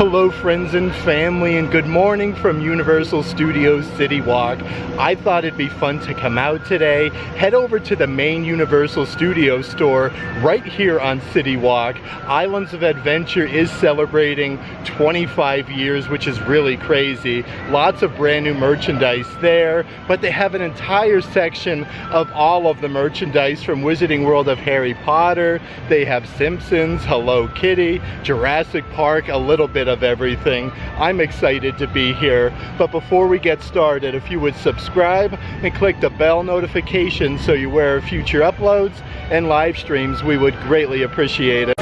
Hello friends and family, and good morning from Universal Studios CityWalk. I thought it'd be fun to come out today, head over to the main Universal Studios store right here on CityWalk. Islands of Adventure is celebrating 25 years, which is really crazy. Lots of brand new merchandise there, but they have an entire section of all of the merchandise from Wizarding World of Harry Potter. They have Simpsons, Hello Kitty, Jurassic Park, a little bit of everything. I'm excited to be here, but before we get started, if you would subscribe and click the bell notification so you're aware of future uploads and live streams, we would greatly appreciate it.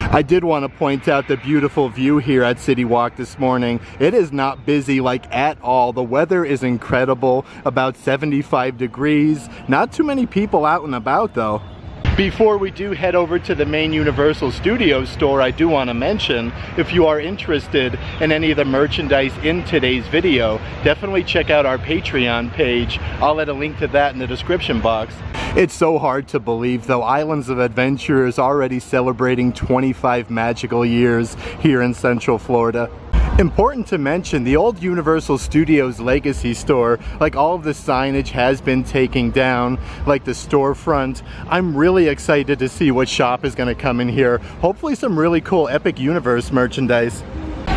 I did want to point out the beautiful view here at CityWalk this morning. It is not busy like at all. The weather is incredible, about 75 degrees. Not too many people out and about though. Before we do head over to the main Universal Studios store, I do want to mention, if you are interested in any of the merchandise in today's video, definitely check out our Patreon page. I'll add a link to that in the description box. It's so hard to believe though, Islands of Adventure is already celebrating 25 magical years here in Central Florida. Important to mention, the old Universal Studios Legacy store, like all of the signage has been taken down, like the storefront. I'm really excited to see what shop is going to come in here. Hopefully some really cool Epic Universe merchandise.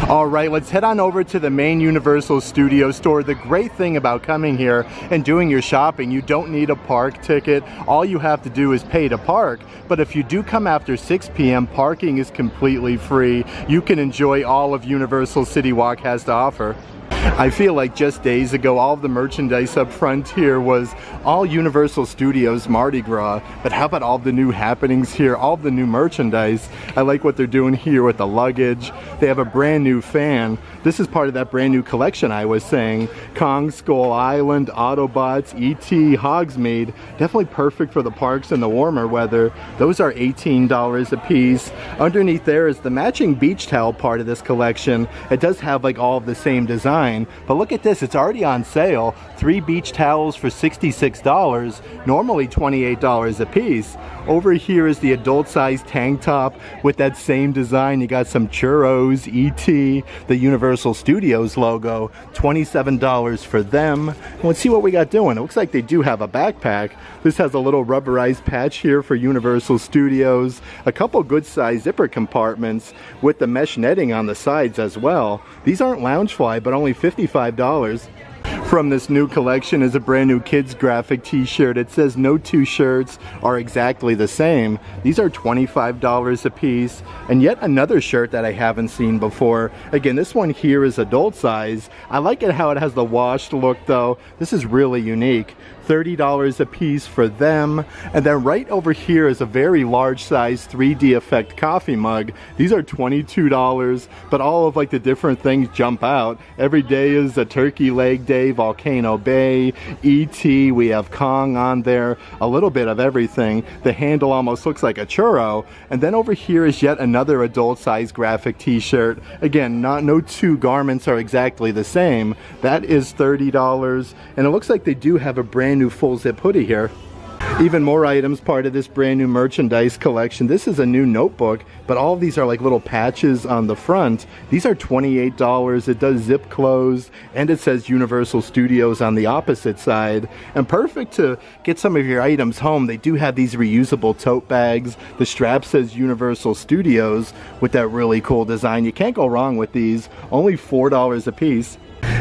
Alright, let's head on over to the main Universal Studios store. The great thing about coming here and doing your shopping, you don't need a park ticket. All you have to do is pay to park. But if you do come after 6 p.m., parking is completely free. You can enjoy all of Universal CityWalk has to offer. I feel like just days ago, all of the merchandise up front here was all Universal Studios Mardi Gras, but how about all the new happenings here, all the new merchandise? I like what they're doing here with the luggage. They have a brand new fan. This is part of that brand new collection I was saying. Kong Skull Island, Autobots, E.T., Hogsmeade. Definitely perfect for the parks in the warmer weather. Those are $18 a piece. Underneath there is the matching beach towel part of this collection. It does have like all of the same design. But look at this, it's already on sale. 3 beach towels for $66, normally $28 a piece. Over here is the adult size tank top with that same design. You got some churros, E.T., the Universal Studios logo, $27 for them. And let's see what we got doing. It looks like they do have a backpack. This has a little rubberized patch here for Universal Studios. A couple good size zipper compartments with the mesh netting on the sides as well. These aren't Loungefly, but only $55. From this new collection is a brand new kids graphic t-shirt. It says no two shirts are exactly the same. These are $25 a piece. And yet another shirt that I haven't seen before. Again, this one here is adult size. I like it how it has the washed look though. This is really unique. $30 a piece for them. And then right over here is a very large size 3D effect coffee mug. These are $22, but all of like the different things jump out. Every day is a turkey leg day, Volcano Bay, E.T., we have Kong on there, a little bit of everything. The handle almost looks like a churro. And then over here is yet another adult size graphic t-shirt. Again, no two garments are exactly the same. That is $30, and it looks like they do have a brand new full zip hoodie here. Even more items part of this brand new merchandise collection. This is a new notebook, but all of these are like little patches on the front. These are $28. It does zip close, and it says Universal Studios on the opposite side. And perfect to get some of your items home. They do have these reusable tote bags. The strap says Universal Studios with that really cool design. You can't go wrong with these. Only $4 a piece.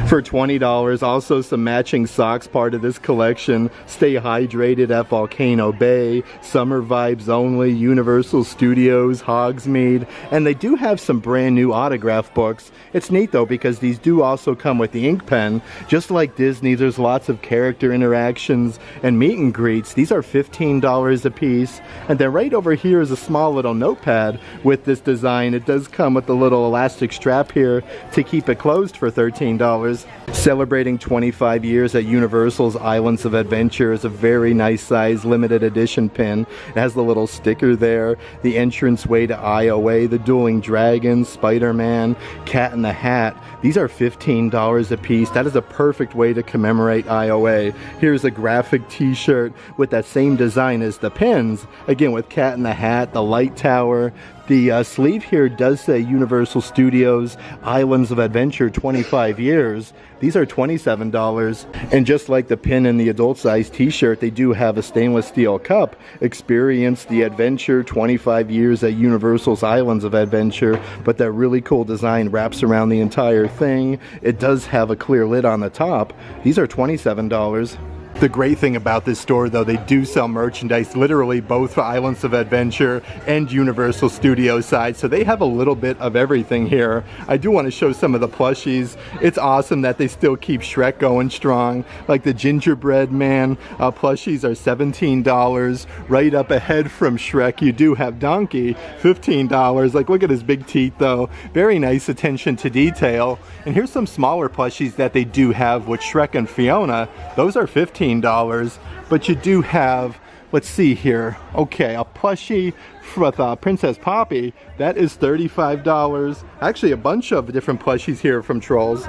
For $20, also some matching socks, part of this collection. Stay hydrated at Volcano Bay, Summer Vibes Only, Universal Studios, Hogsmeade, and they do have some brand new autograph books. It's neat though because these do also come with the ink pen. Just like Disney, there's lots of character interactions and meet and greets. These are $15 a piece. And then right over here is a small little notepad with this design. It does come with a little elastic strap here to keep it closed for $13. Celebrating 25 years at Universal's Islands of Adventure is a very nice size limited edition pin. It has the little sticker there, the entranceway to IOA, the Dueling Dragons, Spider-Man, Cat in the Hat. These are $15 a piece. That is a perfect way to commemorate IOA. Here's a graphic t-shirt with that same design as the pins. Again, with Cat in the Hat, the light tower. The sleeve here does say Universal Studios Islands of Adventure 25 years. These are $27. And just like the pin in the adult size t-shirt, they do have a stainless steel cup. Experience the adventure 25 years at Universal's Islands of Adventure. But that really cool design wraps around the entire thing. It does have a clear lid on the top. These are $27. The great thing about this store though, they do sell merchandise literally both for Islands of Adventure and Universal Studios side, so they have a little bit of everything here. I do want to show some of the plushies. It's awesome that they still keep Shrek going strong. Like the gingerbread man plushies are $17. Right up ahead from Shrek you do have Donkey, $15. Like look at his big teeth though. Very nice attention to detail. And here's some smaller plushies that they do have with Shrek and Fiona. Those are $15. But you do have, let's see here, okay, a plushie with Princess Poppy, that is $35. Actually a bunch of different plushies here from Trolls.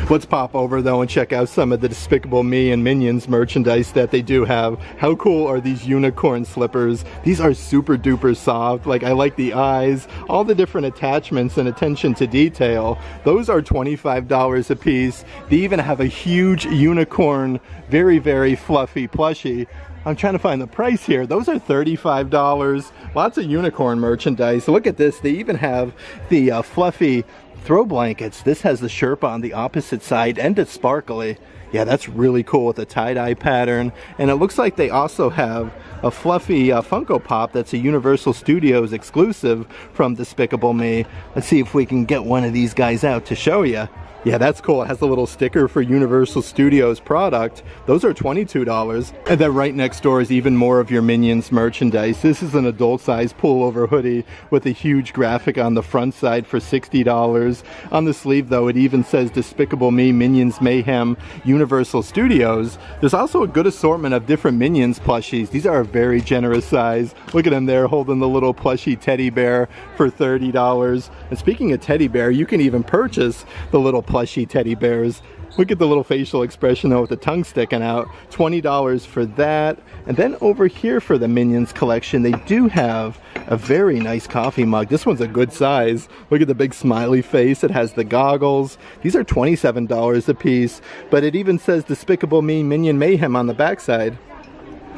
Let's pop over though and check out some of the Despicable Me and Minions merchandise that they do have. How cool are these unicorn slippers? These are super duper soft. Like I like the eyes, all the different attachments and attention to detail. Those are $25 a piece. They even have a huge unicorn, very, very fluffy plushie. I'm trying to find the price here. Those are $35. Lots of unicorn merchandise. Look at this. They even have the fluffy throw blankets. This has the Sherpa on the opposite side and it's sparkly. Yeah, that's really cool with the tie-dye pattern. And it looks like they also have a fluffy Funko Pop that's a Universal Studios exclusive from Despicable Me. Let's see if we can get one of these guys out to show you. Yeah, that's cool. It has a little sticker for Universal Studios product. Those are $22. And then right next door is even more of your Minions merchandise. This is an adult size pullover hoodie with a huge graphic on the front side for $60. On the sleeve though, it even says Despicable Me, Minions Mayhem, Universal Studios. There's also a good assortment of different Minions plushies. These are a very generous size. Look at him there holding the little plushie teddy bear for $30. And speaking of teddy bear, you can even purchase the little plushy teddy bears. Look at the little facial expression though with the tongue sticking out. $20 for that. And then over here for the Minions collection, they do have a very nice coffee mug. This one's a good size. Look at the big smiley face. It has the goggles. These are $27 a piece, but it even says Despicable Me Minion Mayhem on the backside.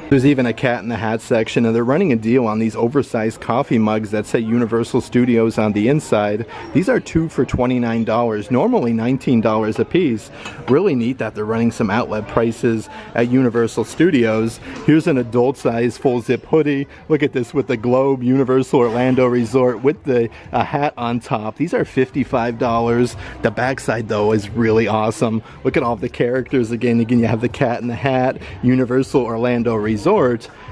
There's even a Cat in the Hat section, and they're running a deal on these oversized coffee mugs that say Universal Studios on the inside. These are 2 for $29, normally $19 a piece. Really neat that they're running some outlet prices at Universal Studios. Here's an adult size full zip hoodie. Look at this with the globe, Universal Orlando Resort with the hat on top. These are $55. The backside though is really awesome. Look at all the characters again. Again, you have the Cat in the Hat, Universal Orlando Resort.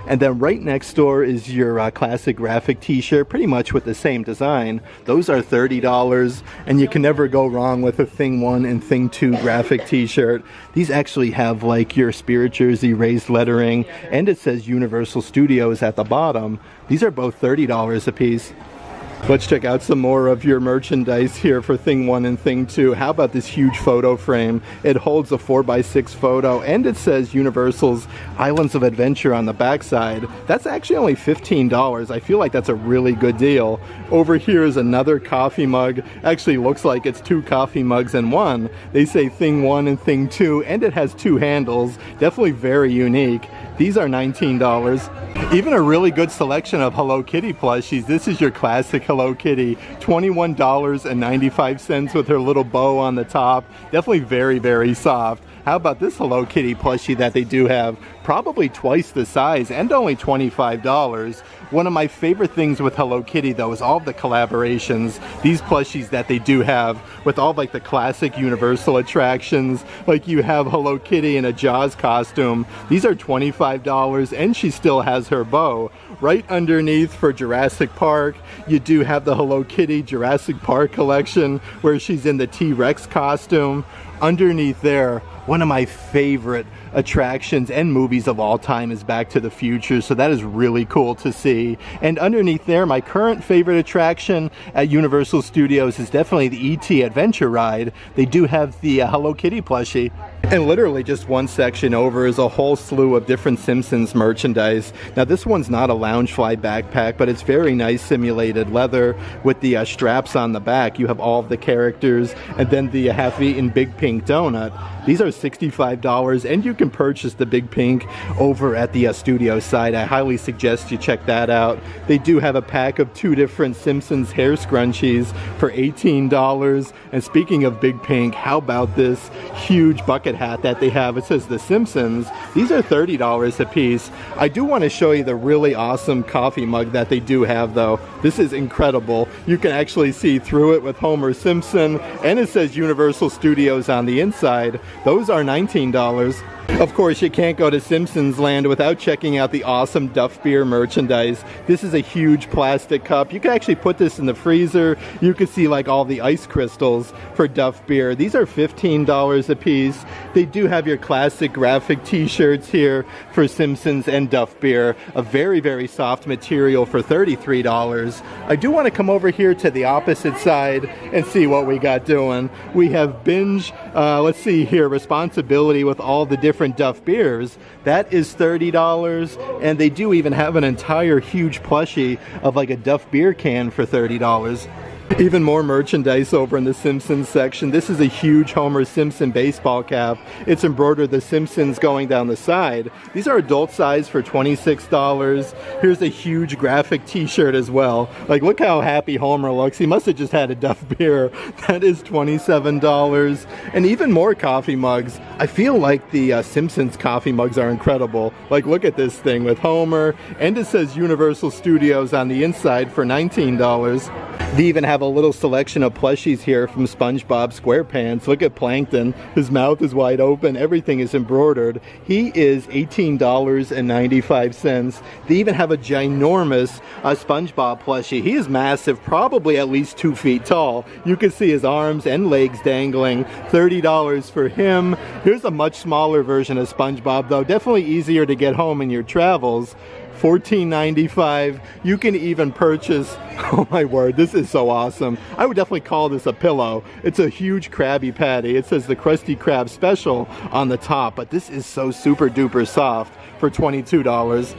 And then right next door is your classic graphic t-shirt, pretty much with the same design. Those are $30, and you can never go wrong with a Thing 1 and Thing 2 graphic t-shirt. These actually have like your Spirit jersey raised lettering, and it says Universal Studios at the bottom. These are both $30 a piece. Let's check out some more of your merchandise here for Thing 1 and Thing 2. How about this huge photo frame? It holds a 4x6 photo, and it says Universal's Islands of Adventure on the backside. That's actually only $15. I feel like that's a really good deal. Over here is another coffee mug. Actually looks like it's 2 coffee mugs in one. They say Thing 1 and Thing 2, and it has 2 handles. Definitely very unique. These are $19. Even a really good selection of Hello Kitty plushies. This is your classic Hello Kitty, $21.95 with her little bow on the top. Definitely very, very soft. How about this Hello Kitty plushie that they do have? Probably twice the size and only $25. One of my favorite things with Hello Kitty though is all of the collaborations. These plushies that they do have with all like the classic Universal attractions. Like you have Hello Kitty in a Jaws costume. These are $25 and she still has her bow. Right underneath for Jurassic Park, you do have the Hello Kitty Jurassic Park collection where she's in the T-Rex costume. Underneath there, one of my favorite attractions and movies of all time is Back to the Future, so that is really cool to see. And underneath there, my current favorite attraction at Universal Studios is definitely the E.T. Adventure Ride. They do have the Hello Kitty plushie. And literally just one section over is a whole slew of different Simpsons merchandise. Now this one's not a Loungefly backpack, but it's very nice simulated leather with the straps on the back. You have all of the characters and then the half-eaten Big Pink donut. These are $65 and you can purchase the Big Pink over at the studio side. I highly suggest you check that out. They do have a pack of 2 different Simpsons hair scrunchies for $18. And speaking of Big Pink, how about this huge bucket hat that they have? It says The Simpsons. These are $30 a piece. I do want to show you the really awesome coffee mug that they do have though. This is incredible. You can actually see through it with Homer Simpson and it says Universal Studios on the inside. Those are $19. Of course, you can't go to Simpsons Land without checking out the awesome Duff Beer merchandise. This is a huge plastic cup. You can actually put this in the freezer. You can see like all the ice crystals for Duff Beer. These are $15 a piece. They do have your classic graphic t-shirts here for Simpsons and Duff Beer. A very, very soft material for $33. I do want to come over here to the opposite side and see what we got doing. We have Binge, let's see here, Responsibility with all the different Duff Beers. That is $30, and they do even have an entire huge plushie of like a Duff Beer can for $30. Even more merchandise over in the Simpsons section. This is a huge Homer Simpson baseball cap. It's embroidered The Simpsons going down the side. These are adult size for $26. Here's a huge graphic t-shirt as well. Like, look how happy Homer looks. He must have just had a Duff Beer. That is $27. And even more coffee mugs. I feel like the Simpsons coffee mugs are incredible. Like, look at this thing with Homer, and it says Universal Studios on the inside for $19. They even have a little selection of plushies here from SpongeBob SquarePants. Look at Plankton. His mouth is wide open. Everything is embroidered. He is $18.95. They even have a ginormous SpongeBob plushie. He is massive, probably at least 2 feet tall. You can see his arms and legs dangling. $30 for him. Here's a much smaller version of SpongeBob, though. Definitely easier to get home in your travels. $14.95. You can even purchase, oh my word, this is so awesome. I would definitely call this a pillow. It's a huge Krabby Patty. It says the Krusty Krab Special on the top, but this is so super duper soft for $22.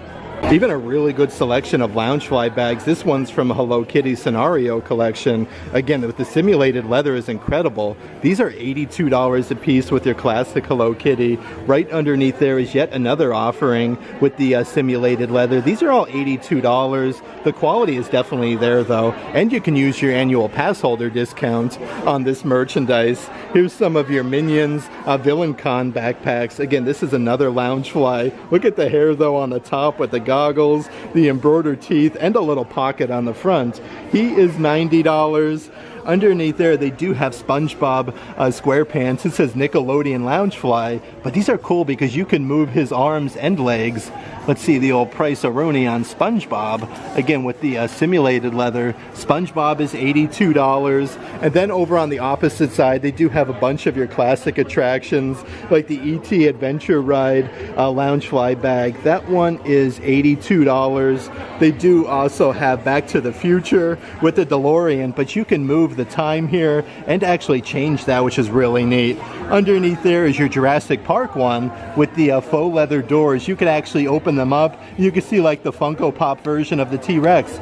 Even a really good selection of Loungefly bags. This one's from Hello Kitty Scenario Collection. Again, with the simulated leather is incredible. These are $82 a piece with your classic Hello Kitty. Right underneath there is yet another offering with the simulated leather. These are all $82. The quality is definitely there though, and you can use your annual pass holder discount on this merchandise. Here's some of your Minions Villain Con backpacks. Again, this is another Loungefly. Look at the hair though on the top with the goggles, the embroidered teeth, and a little pocket on the front. He is $90. Underneath there, they do have SpongeBob SquarePants. It says Nickelodeon Loungefly, but these are cool because you can move his arms and legs. Let's see the old price-a-roni on SpongeBob. Again, with the simulated leather, SpongeBob is $82. And then over on the opposite side, they do have a bunch of your classic attractions, like the E.T. Adventure Ride Loungefly bag. That one is $82. They do also have Back to the Future with the DeLorean, but you can move the time here and actually change that, which is really neat. Underneath there is your Jurassic Park one with the faux leather doors. You can actually open them up. You can see like the Funko Pop version of the T-Rex.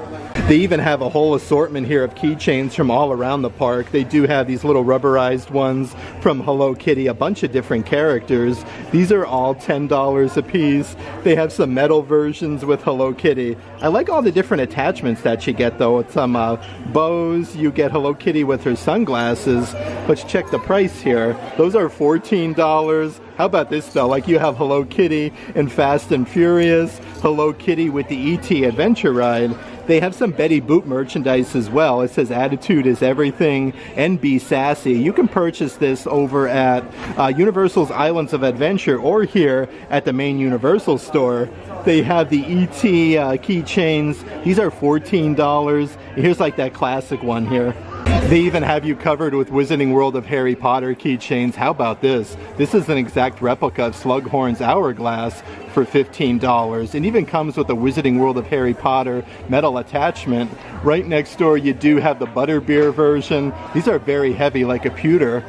They even have a whole assortment here of keychains from all around the park. They do have these little rubberized ones from Hello Kitty, a bunch of different characters. These are all $10 a piece. They have some metal versions with Hello Kitty. I like all the different attachments that you get though. With some bows, you get Hello Kitty with her sunglasses. Let's check the price here. Those are $14. How about this though? Like you have Hello Kitty in Fast and Furious, Hello Kitty with the E.T. Adventure Ride. They have some Betty Boop merchandise as well. It says attitude is everything and be sassy. You can purchase this over at Universal's Islands of Adventure or here at the main Universal store. They have the E.T. keychains. These are $14. Here's like that classic one here. They even have you covered with Wizarding World of Harry Potter keychains. How about this? This is an exact replica of Slughorn's Hourglass for $15. It even comes with the Wizarding World of Harry Potter metal attachment. Right next door you do have the Butterbeer version. These are very heavy like a pewter.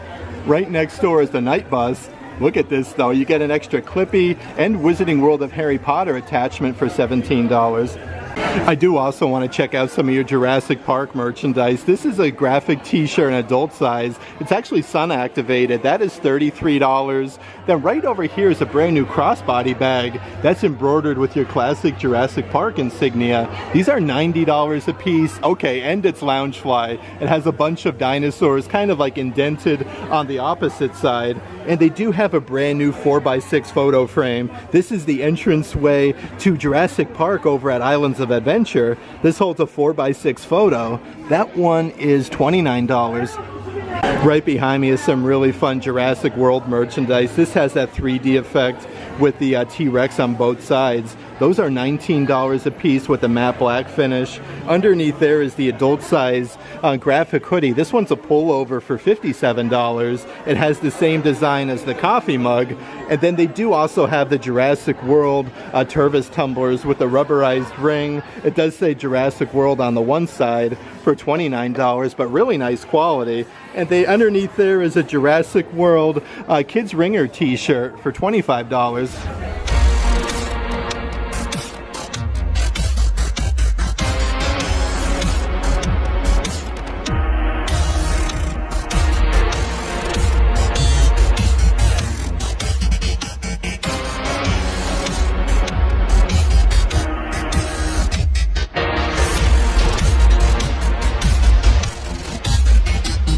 Right next door is the Night Bus. Look at this though, you get an extra Clippy and Wizarding World of Harry Potter attachment for $17. I do also want to check out some of your Jurassic Park merchandise. This is a graphic t-shirt in adult size. It's actually sun activated. That is $33. Then right over here is a brand new crossbody bag that's embroidered with your classic Jurassic Park insignia. These are $90 a piece. Okay, and it's Loungefly. It has a bunch of dinosaurs kind of like indented on the opposite side. And they do have a brand new 4x6 photo frame. This is the entranceway to Jurassic Park over at Islands of Adventure. This holds a 4x6 photo. That one is $29. Right behind me is some really fun Jurassic World merchandise. This has that 3D effect with the T-Rex on both sides. Those are $19 a piece with a matte black finish. Underneath there is the adult size graphic hoodie. This one's a pullover for $57. It has the same design as the coffee mug. And then they do also have the Jurassic World Tervis tumblers with the rubberized ring. It does say Jurassic World on the one side for $29, but really nice quality. And underneath there is a Jurassic World Kids Ringer t-shirt for $25.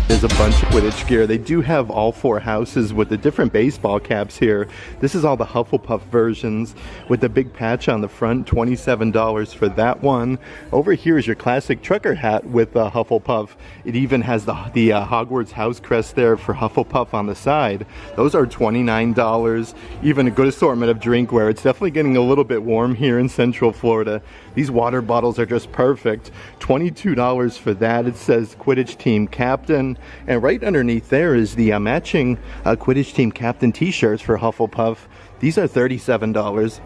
There's a bunch of Quidditch gear. They do have all four houses with the different baseball caps here. This is all the Hufflepuff versions with the big patch on the front, $27 for that one. Over here is your classic trucker hat with Hufflepuff. It even has the Hogwarts house crest there for Hufflepuff on the side. Those are $29. Even a good assortment of drinkware. It's definitely getting a little bit warm here in Central Florida. These water bottles are just perfect. $22 for that. It says Quidditch Team Captain. And right underneath there is the matching Quidditch Team Captain t-shirts for Hufflepuff. These are $37.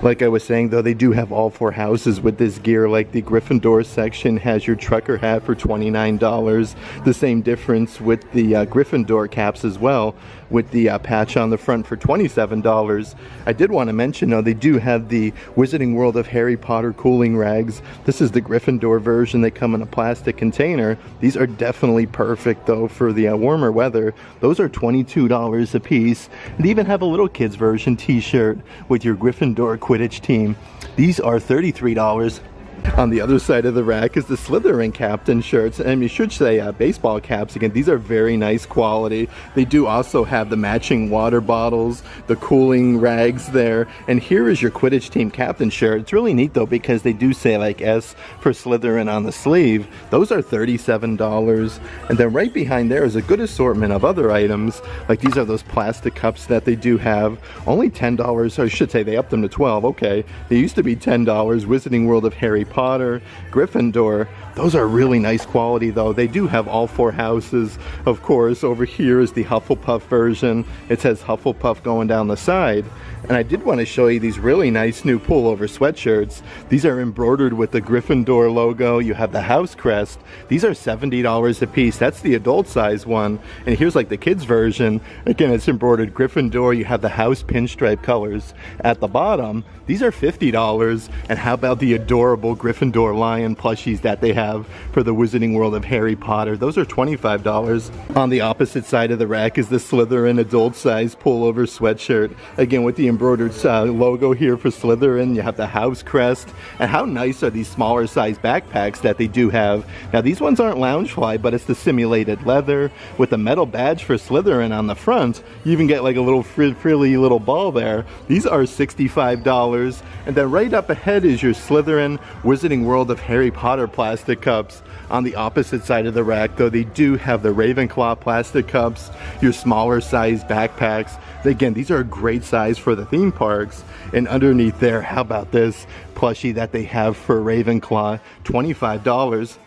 Like I was saying though, they do have all four houses with this gear. Like the Gryffindor section has your trucker hat for $29. The same difference with the Gryffindor caps as well, with the patch on the front for $27. I did want to mention though, they do have the Wizarding World of Harry Potter cooling rags. This is the Gryffindor version. They come in a plastic container. These are definitely perfect though for the warmer weather. Those are $22 a piece. They even have a little kids version t-shirt with your Gryffindor Quidditch team. These are $33. On the other side of the rack is the Slytherin captain shirts, and you should say baseball caps again. These are very nice quality. They do also have the matching water bottles, the cooling rags there, and here is your Quidditch Team Captain shirt. It's really neat though because they do say like S for Slytherin on the sleeve. Those are $37. And then right behind there is a good assortment of other items. Like these are those plastic cups that they do have. Only $10, or I should say they upped them to $12. Okay, they used to be $10. Wizarding World of Harry Potter, Gryffindor. Those are really nice quality though. They do have all four houses. Of course, over here is the Hufflepuff version. It says Hufflepuff going down the side. And I did want to show you these really nice new pullover sweatshirts. These are embroidered with the Gryffindor logo. You have the house crest. These are $70 a piece. That's the adult size one. And here's like the kids version. Again, it's embroidered Gryffindor. You have the house pinstripe colors at the bottom. These are $50. And how about the adorable Gryffindor lion plushies that they have for the Wizarding World of Harry Potter. Those are $25. On the opposite side of the rack is the Slytherin adult size pullover sweatshirt. Again, with the embroidered logo here for Slytherin. You have the house crest. And how nice are these smaller size backpacks that they do have. Now these ones aren't Loungefly, but it's the simulated leather with a metal badge for Slytherin on the front. You even get like a little frilly little ball there. These are $65. And then right up ahead is your Slytherin Wizarding World of Harry Potter plastic cups. On the opposite side of the rack though, they do have the Ravenclaw plastic cups, your smaller size backpacks. Again, these are a great size for the theme parks. And underneath there, how about this plushie that they have for Ravenclaw, $25.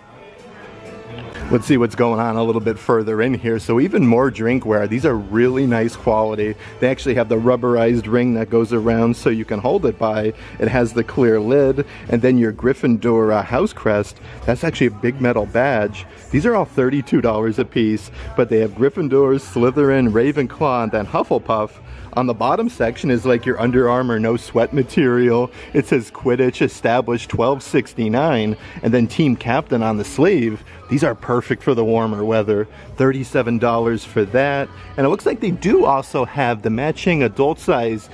Let's see what's going on a little bit further in here. So even more drinkware. These are really nice quality. They actually have the rubberized ring that goes around so you can hold it by. It has the clear lid, and then your Gryffindor house crest. That's actually a big metal badge. These are all $32 a piece, but they have Gryffindor, Slytherin, Ravenclaw, and then Hufflepuff. On the bottom section is like your Under Armour no sweat material. It says Quidditch established 1269, and then Team Captain on the sleeve. These are perfect for the warmer weather. $37 for that. And it looks like they do also have the matching adult size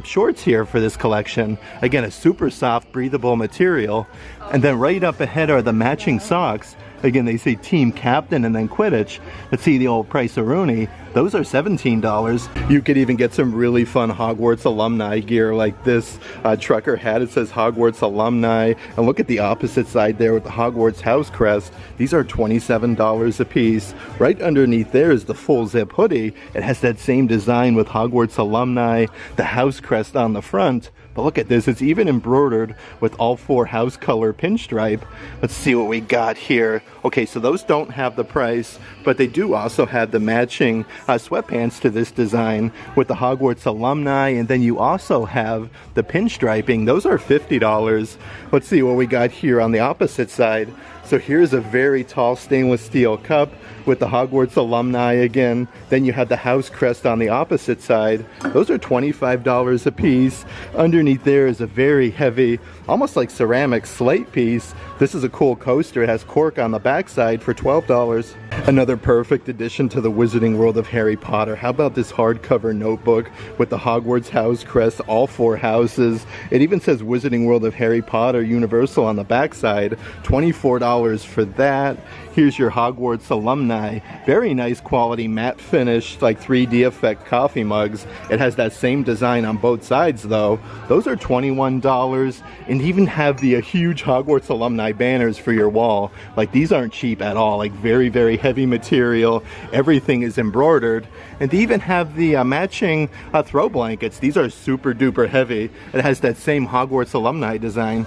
shorts here for this collection. Again, a super soft, breathable material. And then right up ahead are the matching socks. Again, they say Team Captain and then Quidditch. Let's see the old price-a-rooney. Those are $17. You could even get some really fun Hogwarts alumni gear like this trucker hat. It says Hogwarts alumni. And look at the opposite side there with the Hogwarts house crest. These are $27 a piece. Right underneath there is the full zip hoodie. It has that same design with Hogwarts alumni, the house crest on the front. But look at this, it's even embroidered with all 4 house color pinstripe. Let's see what we got here. Okay, so those don't have the price, but they do also have the matching sweatpants to this design with the Hogwarts alumni, and then you also have the pinstriping. Those are $50. Let's see what we got here on the opposite side. So here's a very tall stainless steel cup with the Hogwarts alumni again. Then you have the house crest on the opposite side. Those are $25 a piece. Underneath there is a very heavy, almost like ceramic slate piece. This is a cool coaster. It has cork on the backside for $12. Another perfect addition to the Wizarding World of Harry Potter. How about this hardcover notebook with the Hogwarts house crest, all 4 houses. It even says Wizarding World of Harry Potter Universal on the backside. $24 for that. Here's your Hogwarts alumni. Very nice quality matte finish, like 3D effect coffee mugs. It has that same design on both sides though. Those are $21, and even have the huge Hogwarts alumni banners for your wall. Like these aren't cheap at all, like very, very heavy material. Everything is embroidered. And they even have the matching throw blankets. These are super duper heavy. It has that same Hogwarts alumni design.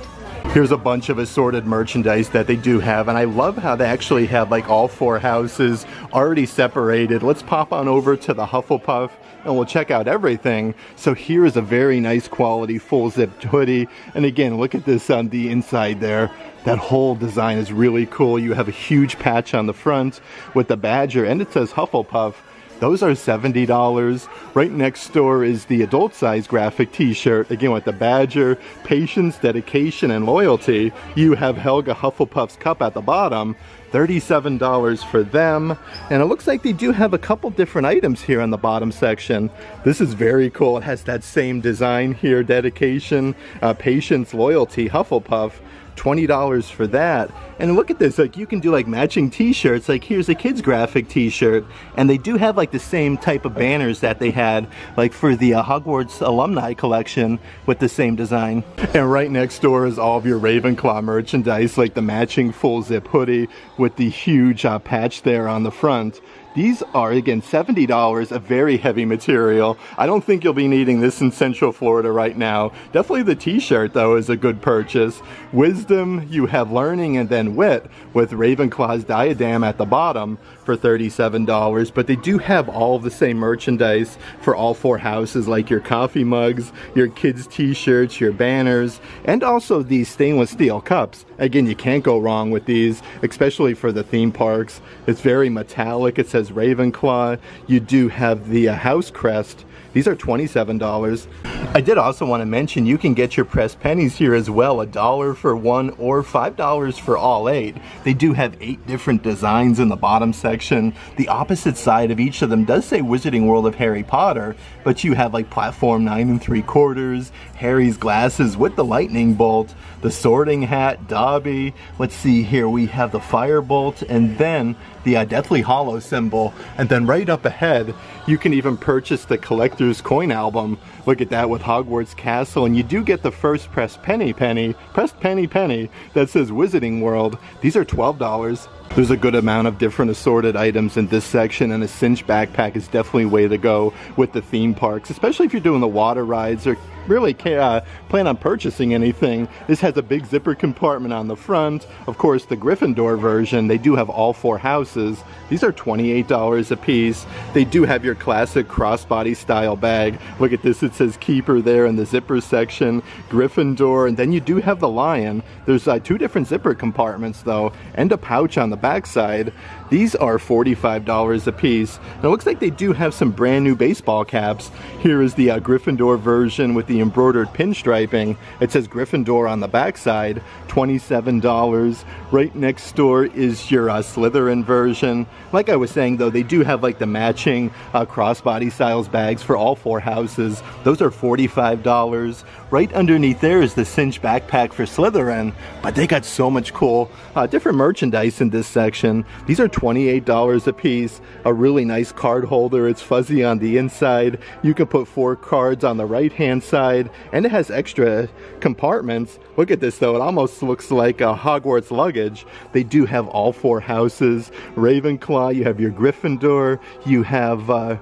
Here's a bunch of assorted merchandise that they do have, and I love how they actually have like all 4 houses already separated. Let's pop on over to the Hufflepuff and we'll check out everything. So here is a very nice quality full zipped hoodie, and again, look at this on the inside there. That whole design is really cool. You have a huge patch on the front with the badger, and it says Hufflepuff. Those are $70. Right next door is the adult size graphic t-shirt. Again, with the badger, patience, dedication, and loyalty. You have Helga Hufflepuff's cup at the bottom. $37 for them. And it looks like they do have a couple different items here on the bottom section. This is very cool. It has that same design here. Dedication, patience, loyalty, Hufflepuff. $20 for that. And look at this, like you can do like matching t-shirts. Like here's a kids graphic t-shirt, and they do have like the same type of banners that they had like for the Hogwarts alumni collection with the same design. And right next door is all of your Ravenclaw merchandise, like the matching full zip hoodie with the huge patch there on the front. These are, again, $70, a very heavy material. I don't think you'll be needing this in Central Florida right now. Definitely the t-shirt, though, is a good purchase. Wisdom, you have learning, and then wit with Ravenclaw's diadem at the bottom for $37. But they do have all of the same merchandise for all 4 houses, like your coffee mugs, your kids' t-shirts, your banners, and also these stainless steel cups. Again, you can't go wrong with these, especially for the theme parks. It's very metallic. It says Ravenclaw. You do have the house crest These are $27. I did also want to mention you can get your pressed pennies here as well, $1 for one or $5 for all 8. They do have 8 different designs in the bottom section. The opposite side of each of them does say Wizarding World of Harry Potter, but you have like platform 9 3/4, Harry's glasses with the lightning bolt, the sorting hat, Dobby. Let's see here, we have the firebolt, and then the Deathly Hallow symbol. And then right up ahead, you can even purchase the collector's coin album. Look at that with Hogwarts Castle, and you do get the first pressed penny that says Wizarding World. These are $12. There's a good amount of different assorted items in this section, and a cinch backpack is definitely a way to go with the theme parks, especially if you're doing the water rides or really plan on purchasing anything. This has a big zipper compartment on the front. Of course, the Gryffindor version, they do have all 4 houses. These are $28 a piece. They do have your classic crossbody style bag. Look at this, it says Keeper there in the zipper section, Gryffindor, and then you do have the lion. There's 2 different zipper compartments though, and a pouch on the back side. These are $45 a piece. And it looks like they do have some brand new baseball caps. Here is the Gryffindor version with the embroidered pinstriping. It says Gryffindor on the back side, $27. Right next door is your Slytherin version. Like I was saying though, they do have like the matching crossbody styles bags for all 4 houses. Those are $45. Right underneath there is the cinch backpack for Slytherin, but they got so much cool different merchandise in this section. These are $28 a piece. A really nice card holder. It's fuzzy on the inside. You can put 4 cards on the right hand side, and it has extra compartments. Look at this though, it almost looks like a Hogwarts luggage. They do have all 4 houses. Ravenclaw, you have your Gryffindor, you have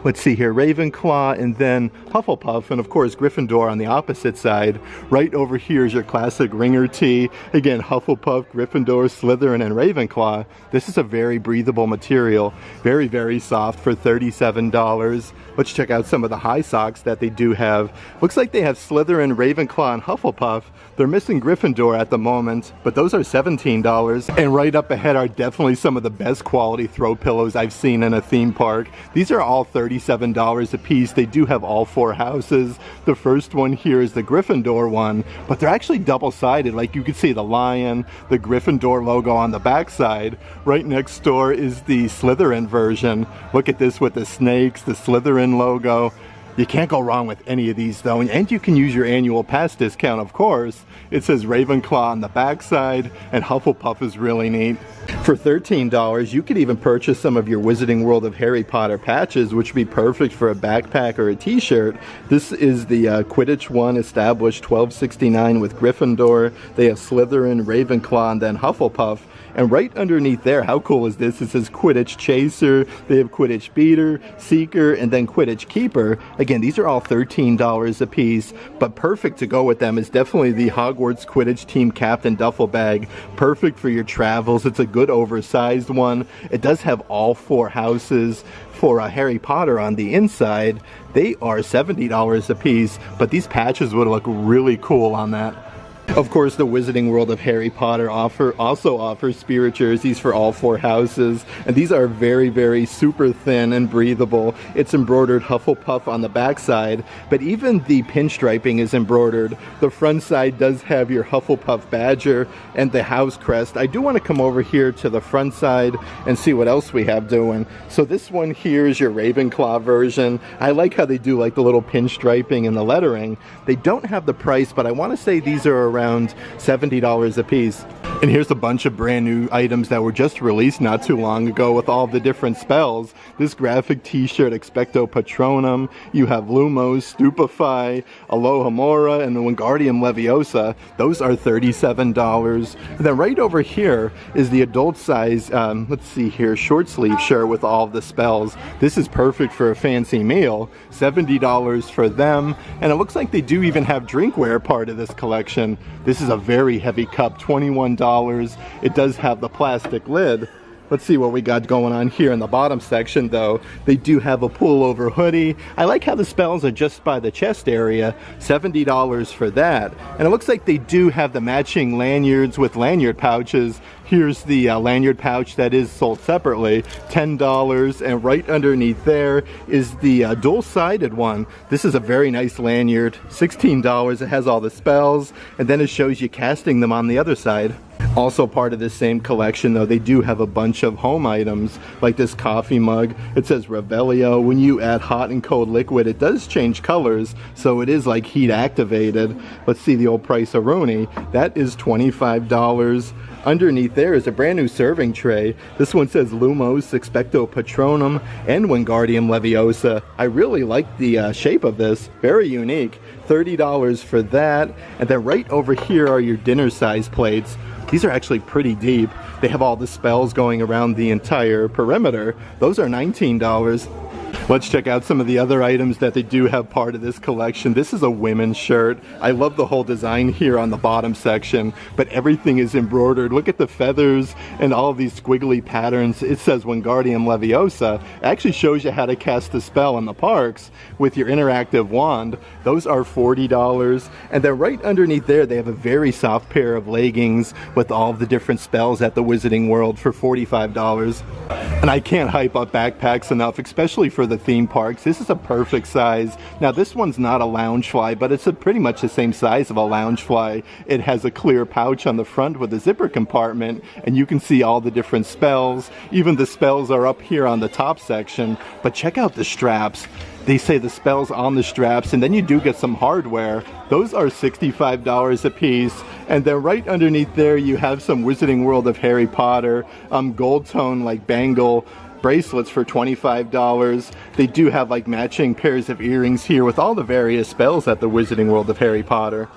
let's see here, Ravenclaw, and then Hufflepuff, and of course Gryffindor on the opposite side. Right over here is your classic ringer tee. Again, Hufflepuff, Gryffindor, Slytherin, and Ravenclaw. This is a very breathable material. Very, very soft for $37. Let's check out some of the high socks that they do have. Looks like they have Slytherin, Ravenclaw, and Hufflepuff. They're missing Gryffindor at the moment, but those are $17. And right up ahead are definitely some of the best quality throw pillows I've seen in a theme park. These are all $37 a piece. They do have all 4 houses. The first one here is the Gryffindor one, but they're actually double-sided. Like you can see the lion, the Gryffindor logo on the back side. Right next door is the Slytherin version. Look at this with the snakes, the Slytherin logo. You can't go wrong with any of these though, and you can use your annual pass discount, of course. It says Ravenclaw on the backside, and Hufflepuff is really neat. For $13, you could even purchase some of your Wizarding World of Harry Potter patches, which would be perfect for a backpack or a t-shirt. This is the Quidditch one, established $12.69 with Gryffindor. They have Slytherin, Ravenclaw, and then Hufflepuff. And right underneath there, how cool is this? It says Quidditch Chaser, they have Quidditch Beater, Seeker, and then Quidditch Keeper. Again, these are all $13 a piece, but perfect to go with them is definitely the Hogwarts Quidditch Team Captain duffel bag. Perfect for your travels. It's a good oversized one. It does have all 4 houses for Harry Potter on the inside. They are $70 a piece, but these patches would look really cool on that. Of course, the Wizarding World of Harry Potter also offers spirit jerseys for all 4 houses, and these are very, very super thin and breathable. It's embroidered Hufflepuff on the back side, but even the pinstriping is embroidered. The front side does have your Hufflepuff badger and the house crest. I do want to come over here to the front side and see what else we have doing. So this one here is your Ravenclaw version. I like how they do like the little pinstriping and the lettering. They don't have the price, but I want to say these are around $70 a piece. And here's a bunch of brand new items that were just released not too long ago with all the different spells. This graphic t-shirt, Expecto Patronum. You have Lumos, Stupefy, Alohomora, and the Wingardium Leviosa. Those are $37. And then right over here is the adult size, let's see here, short sleeve shirt with all of the spells. This is perfect for a fancy meal. $70 for them. And it looks like they do even have drinkware part of this collection. This is a very heavy cup, $21. It does have the plastic lid. Let's see what we got going on here in the bottom section though. They do have a pullover hoodie. I like how the spells are just by the chest area. $70 for that. And it looks like they do have the matching lanyards with lanyard pouches Here's the lanyard pouch that is sold separately, $10, and right underneath there is the dual-sided one. This is a very nice lanyard, $16. It has all the spells, and then it shows you casting them on the other side. Also part of this same collection though, they do have a bunch of home items, like this coffee mug. It says Revelio. When you add hot and cold liquid, it does change colors, so it is like heat activated. Let's see the old price-a-roni. That is $25. Underneath there is a brand new serving tray. This one says Lumos Expecto Patronum and Wingardium Leviosa. I really like the shape of this. Very unique. $30 for that. And then right over here are your dinner size plates. These are actually pretty deep. They have all the spells going around the entire perimeter. Those are $19. Let's check out some of the other items that they do have part of this collection. This is a women's shirt. I love the whole design here on the bottom section, but everything is embroidered. Look at the feathers and all of these squiggly patterns. It says Wingardium Leviosa. It actually shows you how to cast the spell in the parks with your interactive wand. Those are $40. And then right underneath there, they have a very soft pair of leggings with all of the different spells at the Wizarding World for $45. And I can't hype up backpacks enough, especially for the theme parks. This is a perfect size. Now this one's not a Loungefly, but it's pretty much the same size of a Loungefly. It has a clear pouch on the front with a zipper compartment, and you can see all the different spells. Even the spells are up here on the top section, but check out the straps. They say the spells on the straps, and then you do get some hardware. Those are $65 a piece. And then right underneath there, you have some Wizarding World of Harry Potter, gold tone like bangle bracelets for $25. They do have like matching pairs of earrings here with all the various spells at the Wizarding World of Harry Potter.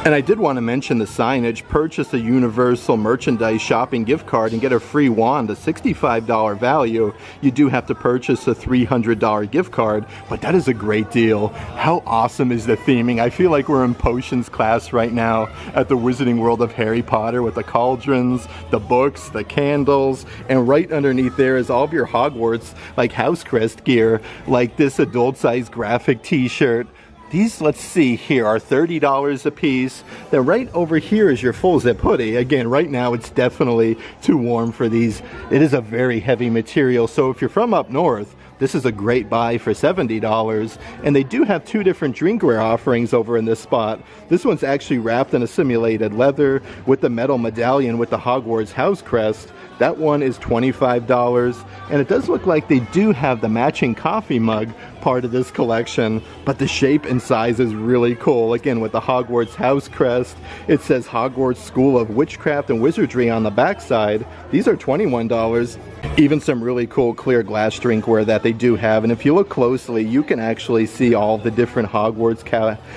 And I did want to mention the signage. Purchase a Universal merchandise shopping gift card and get a free wand, a $65 value. You do have to purchase a $300 gift card, but that is a great deal. How awesome is the theming? I feel like we're in potions class right now at the Wizarding World of Harry Potter with the cauldrons, the books, the candles, and right underneath there is all of your Hogwarts like house crest gear, like this adult size graphic t-shirt. These, let's see here, are $30 a piece. Then right over here is your full zip hoodie. Again, right now it's definitely too warm for these. It is a very heavy material, so if you're from up north, this is a great buy for $70. And they do have two different drinkware offerings over in this spot. This one's actually wrapped in a simulated leather with the metal medallion with the Hogwarts house crest. That one is $25. And it does look like they do have the matching coffee mug part of this collection, but the shape and size is really cool. Again, with the Hogwarts house crest, it says Hogwarts School of Witchcraft and Wizardry on the backside. These are $21. Even some really cool clear glass drinkware that they do have, and if you look closely, you can actually see all the different Hogwarts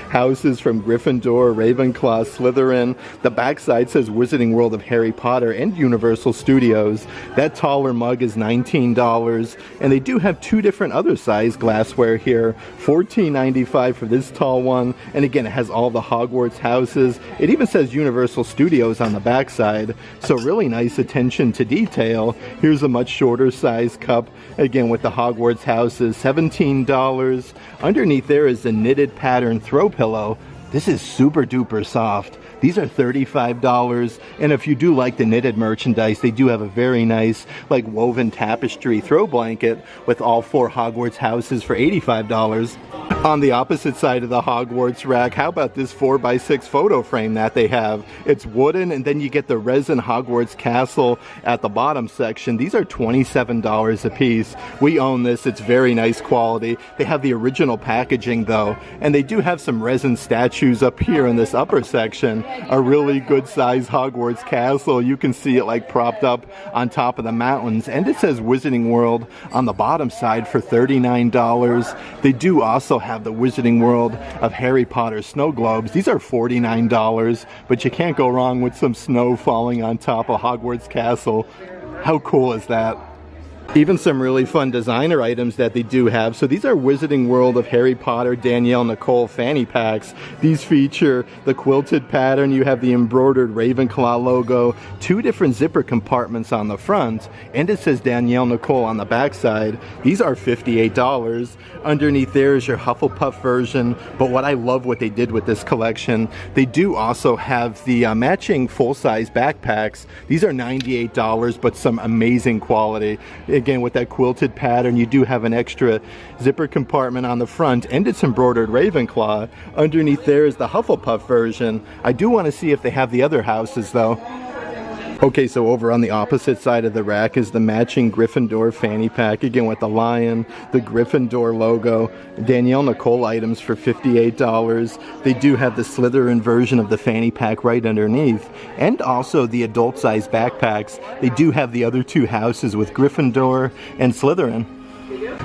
houses from Gryffindor, Ravenclaw, Slytherin. The backside says Wizarding World of Harry Potter and Universal Studios. That taller mug is $19, and they do have two different other size glassware here. $14.95 for this tall one, and again, it has all the Hogwarts houses. It even says Universal Studios on the backside, so really nice attention to detail. Here's a much shorter size cup, again with the Hogwarts houses, $17. Underneath there is a knitted pattern throw pillow. This is super duper soft. These are $35, and if you do like the knitted merchandise, they do have a very nice like woven tapestry throw blanket with all four Hogwarts houses for $85. On the opposite side of the Hogwarts rack, how about this 4x6 photo frame that they have? It's wooden, and then you get the resin Hogwarts castle at the bottom section. These are $27 a piece. We own this. It's very nice quality. They have the original packaging though, and they do have some resin statues up here in this upper section. A really good size Hogwarts castle. You can see it like propped up on top of the mountains, and it says Wizarding World on the bottom side for $39. They do also have the Wizarding World of Harry Potter snow globes. These are $49, but you can't go wrong with some snow falling on top of Hogwarts castle. How cool is that? Even some really fun designer items that they do have. So these are Wizarding World of Harry Potter Danielle Nicole fanny packs. These feature the quilted pattern. You have the embroidered Ravenclaw logo, 2 different zipper compartments on the front, and it says Danielle Nicole on the back side. These are $58. Underneath there is your Hufflepuff version, but what I love what they did with this collection, they do also have the matching full-size backpacks. These are $98, but some amazing quality. Again, with that quilted pattern, you do have an extra zipper compartment on the front, and it's embroidered Ravenclaw. Underneath there is the Hufflepuff version. I do want to see if they have the other houses though. Okay, so over on the opposite side of the rack is the matching Gryffindor fanny pack, again with the lion, the Gryffindor logo, Danielle Nicole items for $58. They do have the Slytherin version of the fanny pack right underneath, and also the adult size backpacks. They do have the other 2 houses with Gryffindor and Slytherin.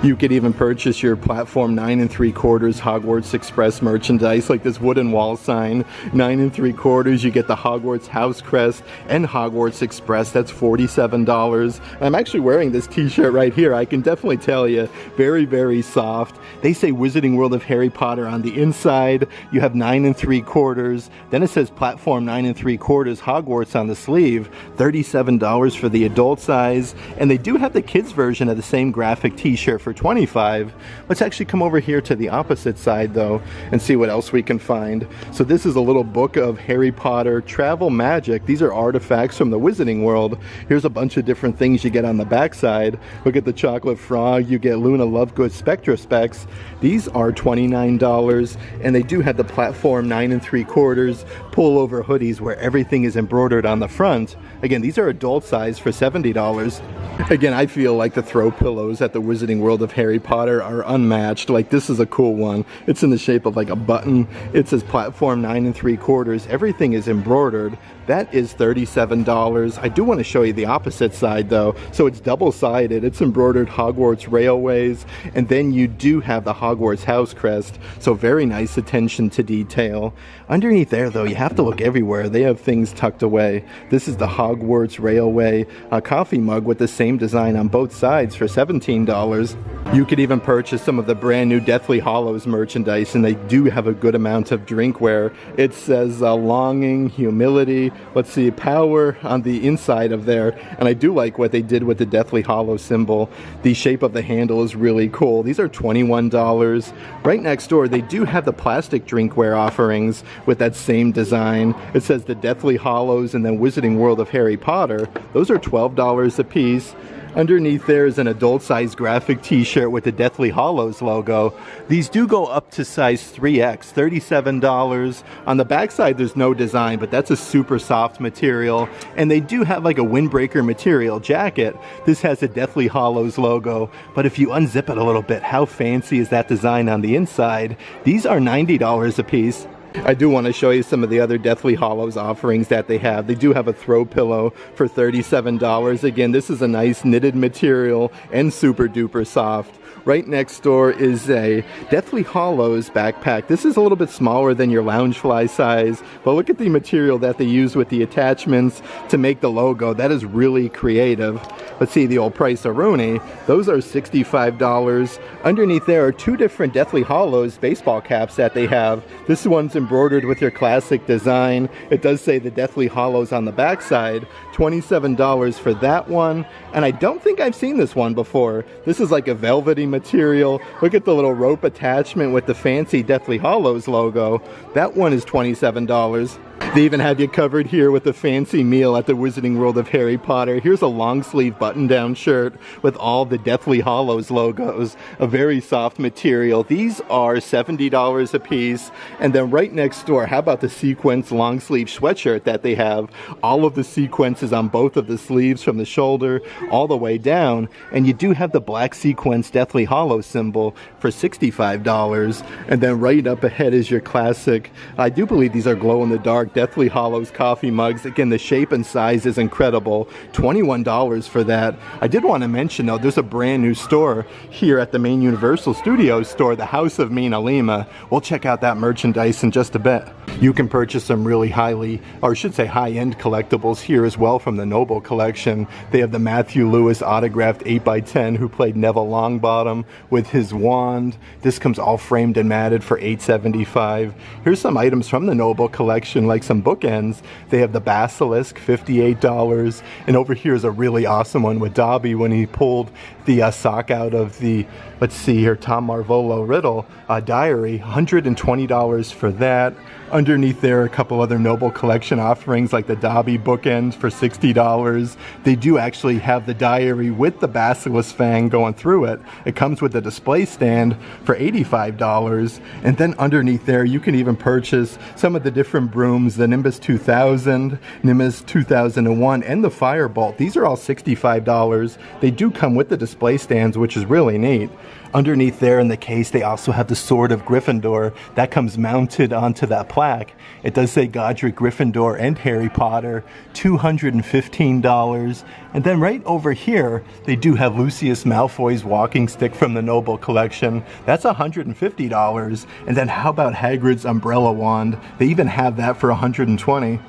You could even purchase your platform 9 3/4 Hogwarts Express merchandise, like this wooden wall sign, 9 3/4. You get the Hogwarts house crest and Hogwarts Express. That's $47. I'm actually wearing this t-shirt right here. I can definitely tell you, very, very soft. They say Wizarding World of Harry Potter on the inside. You have 9 3/4. Then it says platform 9 3/4 Hogwarts on the sleeve. $37 for the adult size. And they do have the kids version of the same graphic t-shirt for $25. Let's actually come over here to the opposite side though and see what else we can find. So this is a little book of Harry Potter travel magic. These are artifacts from the Wizarding World. Here's a bunch of different things you get on the back side. Look at the chocolate frog. You get Luna Lovegood Spectra Specs. These are $29, and they do have the platform 9 3/4 pullover hoodies where everything is embroidered on the front. Again, these are adult size for $70. Again, I feel like the throw pillows at the Wizarding World of Harry Potter are unmatched. Like, this is a cool one. It's in the shape of like a button. It says platform 9 3/4. Everything is embroidered. That is $37. I do want to show you the opposite side though. So it's double-sided. It's embroidered Hogwarts Railways, and then you do have the Hogwarts house crest. So very nice attention to detail. Underneath there though, you have to look everywhere. They have things tucked away. This is the Hogwarts Railway coffee mug with the same design on both sides for $17. You could even purchase some of the brand new Deathly Hallows merchandise, and they do have a good amount of drinkware. It says longing, humility, let's see, power on the inside of there. And I do like what they did with the Deathly Hallows symbol. The shape of the handle is really cool. These are $21. Right next door, they do have the plastic drinkware offerings with that same design. It says the Deathly Hallows and then Wizarding World of Harry Potter. Those are $12 a piece. Underneath there is an adult-sized graphic t-shirt with the Deathly Hallows logo. These do go up to size 3X, $37. On the backside, there's no design, but that's a super soft material. And they do have like a windbreaker material jacket. This has a Deathly Hallows logo, but if you unzip it a little bit, how fancy is that design on the inside? These are $90 a piece. I do want to show you some of the other Deathly Hallows offerings that they have. They do have a throw pillow for $37. Again, this is a nice knitted material and super duper soft. Right next door is a Deathly Hallows backpack. This is a little bit smaller than your Loungefly size, but look at the material that they use with the attachments to make the logo. That is really creative. Let's see the old price-a-rooney. Those are $65. Underneath there are 2 different Deathly Hallows baseball caps that they have. This one's embroidered with your classic design. It does say the Deathly Hallows on the backside. $27 for that one. And I don't think I've seen this one before. This is like a velvety material. Look at the little rope attachment with the fancy Deathly Hallows logo. That one is $27. They even have you covered here with a fancy meal at the Wizarding World of Harry Potter. Here's a long sleeve button-down shirt with all the Deathly Hallows logos. A very soft material. These are $70 a piece. And then right next door, how about the sequence long sleeve sweatshirt that they have? All of the sequences on both of the sleeves from the shoulder all the way down. And you do have the black sequence Deathly Hallows symbol for $65. And then right up ahead is your classic, I do believe these are glow-in-the-dark Deathly Hallows coffee mugs. Again, the shape and size is incredible. $21 for that. I did want to mention though, there's a brand new store here at the main Universal Studios store, the House of Mina Lima. We'll check out that merchandise in just a bit. You can purchase some really highly, or I should say high-end collectibles here as well from the Noble collection. They have the Matthew Lewis autographed 8x10 who played Neville Longbottom with his wand. This comes all framed and matted for $8.75. Here's some items from the Noble collection, like some bookends. They have the Basilisk, $58. And over here is a really awesome one with Dobby when he pulled the sock out of the, let's see here, Tom Marvolo Riddle diary, $120 for that. Underneath there are a couple other Noble collection offerings like the Dobby bookends for $60. They do actually have the diary with the Basilisk fang going through it. It comes with a display stand for $85. And then underneath there you can even purchase some of the different brooms, the Nimbus 2000, Nimbus 2001, and the Firebolt. These are all $65. They do come with the display stands, which is really neat. Underneath there in the case, they also have the Sword of Gryffindor that comes mounted onto that plaque. It does say Godric Gryffindor and Harry Potter, $215. And then right over here, they do have Lucius Malfoy's walking stick from the Noble collection. That's $150. And then how about Hagrid's umbrella wand? They even have that for $120.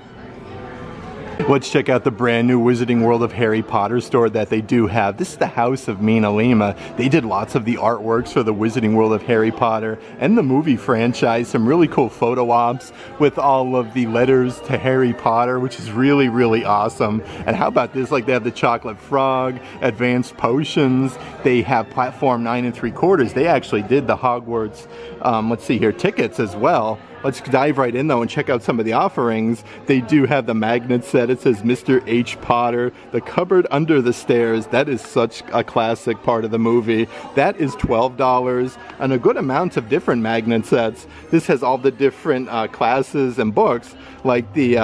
Let's check out the brand new Wizarding World of Harry Potter store that they do have. This is the House of Mina Lima. They did lots of the artworks for the Wizarding World of Harry Potter and the movie franchise. Some really cool photo ops with all of the letters to Harry Potter, which is really, really awesome. And how about this? Like, they have the Chocolate Frog, Advanced Potions. They have Platform 9 3/4. They actually did the Hogwarts, let's see here, tickets as well. Let's dive right in though and check out some of the offerings. They do have the magnet set. It says Mr. H. Potter, the cupboard under the stairs. That is such a classic part of the movie. That is $12, and a good amount of different magnet sets. This has all the different classes and books, like the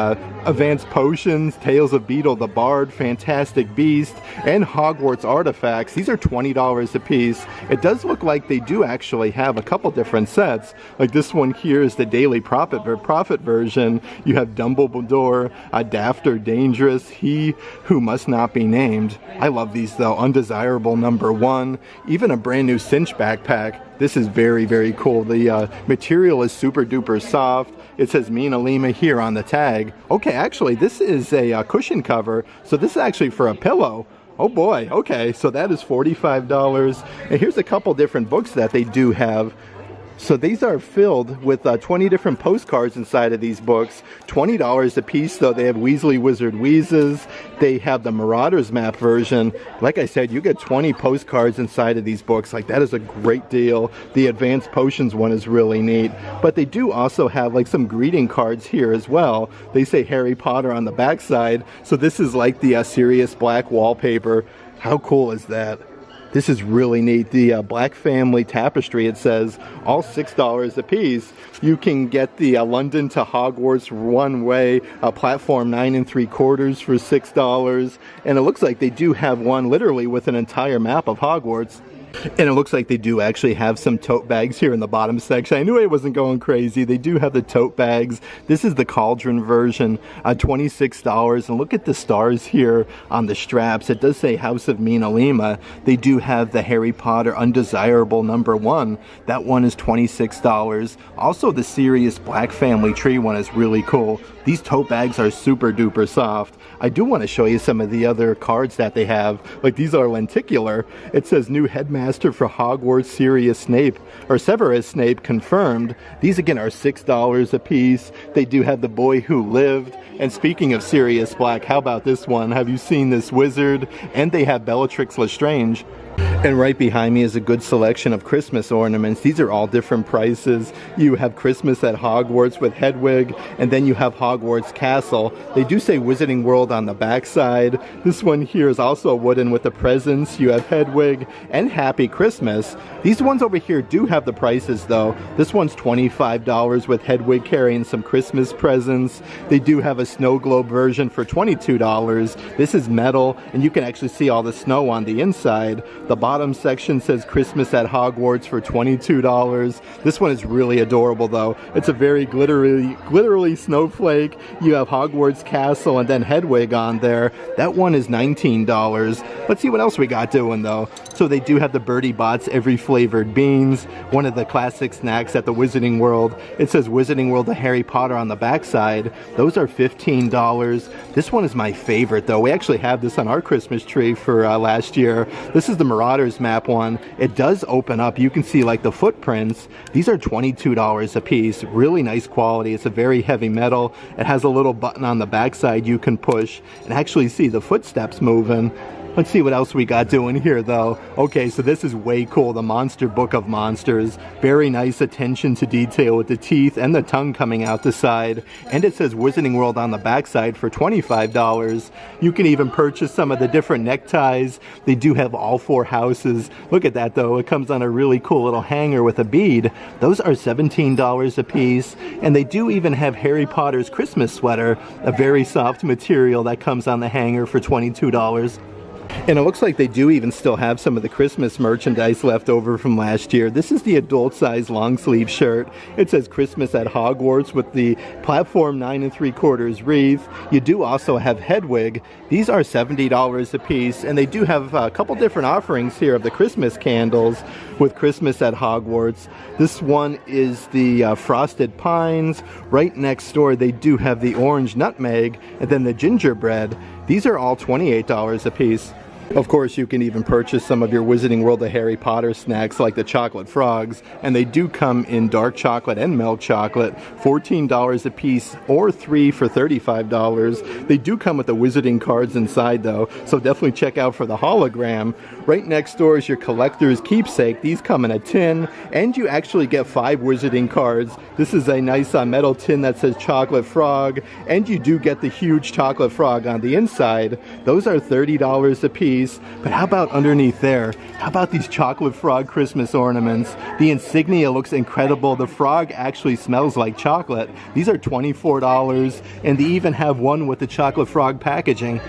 Advanced Potions, Tales of Beedle the Bard, Fantastic Beast, and Hogwarts Artifacts. These are $20 a piece. It does look like they do actually have a couple different sets. Like this one here is the Daily Prophet version. You have Dumbledore, Daft or Dangerous, He Who Must Not Be Named. I love these though. Undesirable #1. Even a brand new cinch backpack. This is very, very cool. The material is super duper soft. It says Mina Lima here on the tag. Okay, actually this is a cushion cover, so this is actually for a pillow. Oh boy, okay, so that is $45. And here's a couple different books that they do have. So these are filled with 20 different postcards inside of these books. $20 a piece though. They have Weasley Wizard Wheezes. They have the Marauders map version. Like I said, you get 20 postcards inside of these books. Like, that is a great deal. The Advanced Potions one is really neat. But they do also have like some greeting cards here as well. They say Harry Potter on the backside. So this is like the Sirius Black wallpaper. How cool is that? This is really neat. The Black Family Tapestry, it says, all $6 a piece. You can get the London to Hogwarts one-way Platform 9 3/4 for $6. And it looks like they do have one literally with an entire map of Hogwarts. And it looks like they do actually have some tote bags here in the bottom section. I knew I wasn't going crazy. They do have the tote bags. This is the Cauldron version, $26. And look at the stars here on the straps. It does say House of Mina Lima. They do have the Harry Potter Undesirable #1. That one is $26. Also, the Sirius Black Family Tree one is really cool. These tote bags are super duper soft. I do want to show you some of the other cards that they have. Like, these are lenticular. It says new headmaster for Hogwarts, Sirius Snape, or Severus Snape confirmed. These again are $6 a piece. They do have the Boy Who Lived. And speaking of Sirius Black, how about this one? Have you seen this wizard? And they have Bellatrix Lestrange. And right behind me is a good selection of Christmas ornaments. These are all different prices. You have Christmas at Hogwarts with Hedwig, and then you have Hogwarts Castle. They do say Wizarding World on the backside. This one here is also wooden with the presents. You have Hedwig and Happy Christmas. These ones over here do have the prices though. This one's $25 with Hedwig carrying some Christmas presents. They do have a snow globe version for $22. This is metal, and you can actually see all the snow on the inside. The bottom section says Christmas at Hogwarts for $22. This one is really adorable though. It's a very glittery snowflake. You have Hogwarts Castle and then Hedwig on there. That one is $19. Let's see what else we got doing though. So they do have the Bertie Bott's Every Flavored Beans, one of the classic snacks at the Wizarding World. It says Wizarding World of Harry Potter on the backside. Those are $15. This one is my favorite though. We actually have this on our Christmas tree for last year. This is the Marauders map one. It does open up. You can see like the footprints. These are $22 a piece. Really nice quality. It's a very heavy metal. It has a little button on the backside you can push and actually see the footsteps moving. Let's see what else we got doing here though. Okay, so this is way cool. The Monster Book of Monsters. Very nice attention to detail with the teeth and the tongue coming out the side. And it says Wizarding World on the backside for $25. You can even purchase some of the different neckties. They do have all 4 houses. Look at that though. It comes on a really cool little hanger with a bead. Those are $17 a piece. And they do even have Harry Potter's Christmas sweater, a very soft material that comes on the hanger for $22. And it looks like they do even still have some of the Christmas merchandise left over from last year. This is the adult size long sleeve shirt. It says Christmas at Hogwarts with the platform 9 3/4 wreath. You do also have Hedwig. These are $70 a piece, and they do have a couple different offerings here of the Christmas candles with Christmas at Hogwarts. This one is the Frosted Pines. Right next door they do have the Orange Nutmeg and then the Gingerbread. These are all $28 a piece. Of course, you can even purchase some of your Wizarding World of Harry Potter snacks like the chocolate frogs, and they do come in dark chocolate and milk chocolate, $14 a piece or 3 for $35. They do come with the Wizarding cards inside though, so definitely check out for the hologram. Right next door is your collector's keepsake. These come in a tin, and you actually get 5 Wizarding cards. This is a nice metal tin that says chocolate frog, and you do get the huge chocolate frog on the inside. Those are $30 a piece. But how about underneath there? How about these chocolate frog Christmas ornaments? The insignia looks incredible. The frog actually smells like chocolate. These are $24, and they even have one with the chocolate frog packaging.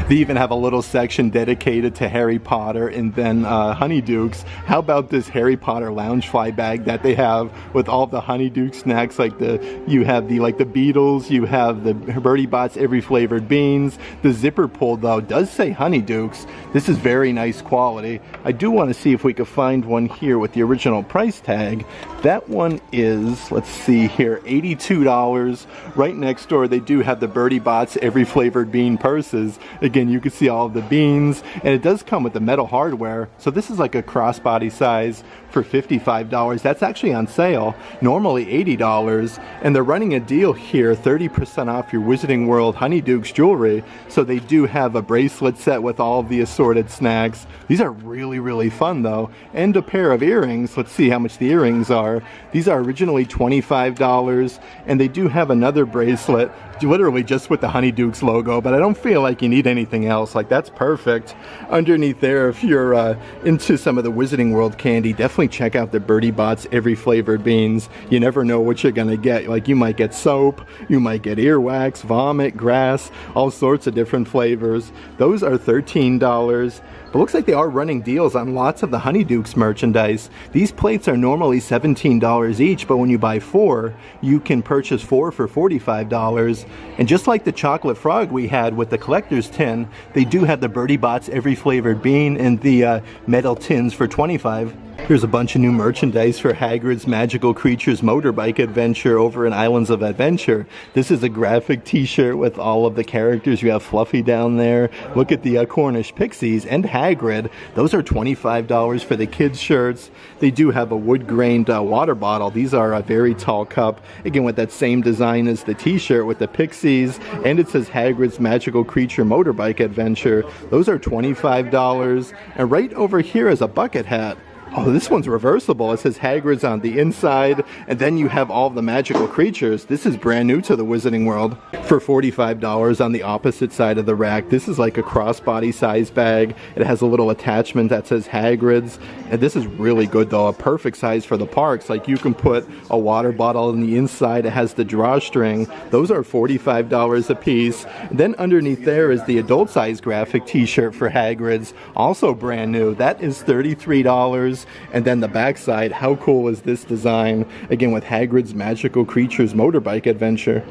They even have a little section dedicated to Harry Potter and then Honeydukes. How about this Harry Potter Loungefly bag that they have with all the Honeyduke snacks? Like you have the Beatles, you have the Bertie Bott's Every Flavored Beans. The zipper pull though does say Honeydukes. This is very nice quality. I do want to see if we could find one here with the original price tag. That one is, let's see here, $82. Right next door they do have the Bertie Bott's Every Flavored Bean purses. Again, you can see all of the beans, and it does come with the metal hardware. So this is like a crossbody size for $55. That's actually on sale, normally $80, and they're running a deal here, 30% off your Wizarding World Honeydukes jewelry. So they do have a bracelet set with all of the assorted snacks. These are really fun though, and a pair of earrings. Let's see how much the earrings are. These are originally $25, and they do have another bracelet literally just with the Honeydukes logo, but I don't feel like you need anything else. Like, that's perfect. Underneath there, if you're into some of the Wizarding World candy, definitely check out the Bertie Bott's Every Flavored Beans. You never know what you're gonna get. Like, you might get soap, you might get earwax, vomit, grass, all sorts of different flavors. Those are $13. But looks like they are running deals on lots of the Honeydukes merchandise. These plates are normally $17 each, but when you buy 4, you can purchase 4 for $45. And just like the chocolate frog we had with the collector's tin, they do have the Bertie Bott's Every Flavored Bean and the metal tins for $25. Here's a bunch of new merchandise for Hagrid's Magical Creatures Motorbike Adventure over in Islands of Adventure. This is a graphic t-shirt with all of the characters. You have Fluffy down there. Look at the Cornish Pixies and Hagrid. Those are $25 for the kids' shirts. They do have a wood-grained water bottle. These are a very tall cup. Again, with that same design as the t-shirt with the Pixies. And it says Hagrid's Magical Creature Motorbike Adventure. Those are $25. And right over here is a bucket hat. Oh, this one's reversible. It says Hagrid's on the inside, and then you have all the magical creatures. This is brand new to the Wizarding World. For $45 on the opposite side of the rack, this is like a crossbody size bag. It has a little attachment that says Hagrid's, and this is really good though, a perfect size for the parks. Like you can put a water bottle on the inside. It has the drawstring. Those are $45 a piece. Then underneath there is the adult size graphic t-shirt for Hagrid's, also brand new. That is $33. And then the backside, how cool is this design? Again, with Hagrid's Magical Creatures Motorbike Adventure.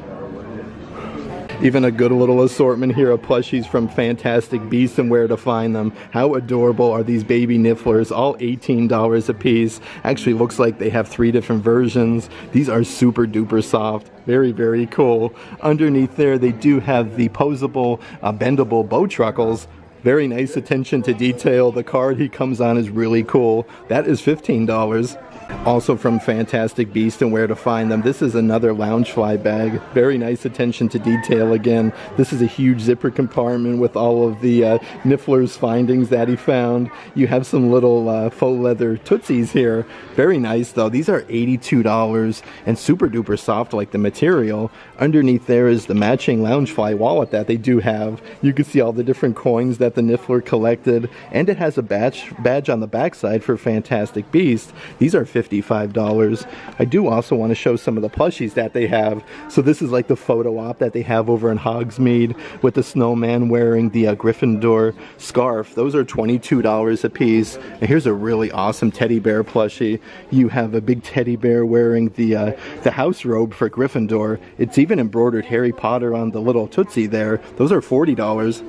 Even a good little assortment here of plushies from Fantastic Beasts and Where to Find Them. How adorable are these baby Nifflers? All $18 a piece. Actually looks like they have 3 different versions. These are super duper soft. Very, very cool. Underneath there, they do have the posable, bendable Bowtruckles. Very nice attention to detail. The card he comes on is really cool. That is $15. Also from Fantastic Beasts and Where to Find Them, this is another Loungefly bag. Very nice attention to detail again. This is a huge zipper compartment with all of the Niffler's findings that he found. You have some little faux leather Tootsies here. Very nice though. These are $82 and super duper soft like the material. Underneath there is the matching Loungefly wallet that they do have. You can see all the different coins that the Niffler collected, and it has a badge on the backside for Fantastic Beasts. These are $55. I do also want to show some of the plushies that they have. So this is like the photo op that they have over in Hogsmeade with the snowman wearing the Gryffindor scarf. Those are $22 a piece. And here's a really awesome teddy bear plushie. You have a big teddy bear wearing the house robe for Gryffindor. It's even embroidered Harry Potter on the little Tootsie there. Those are $40.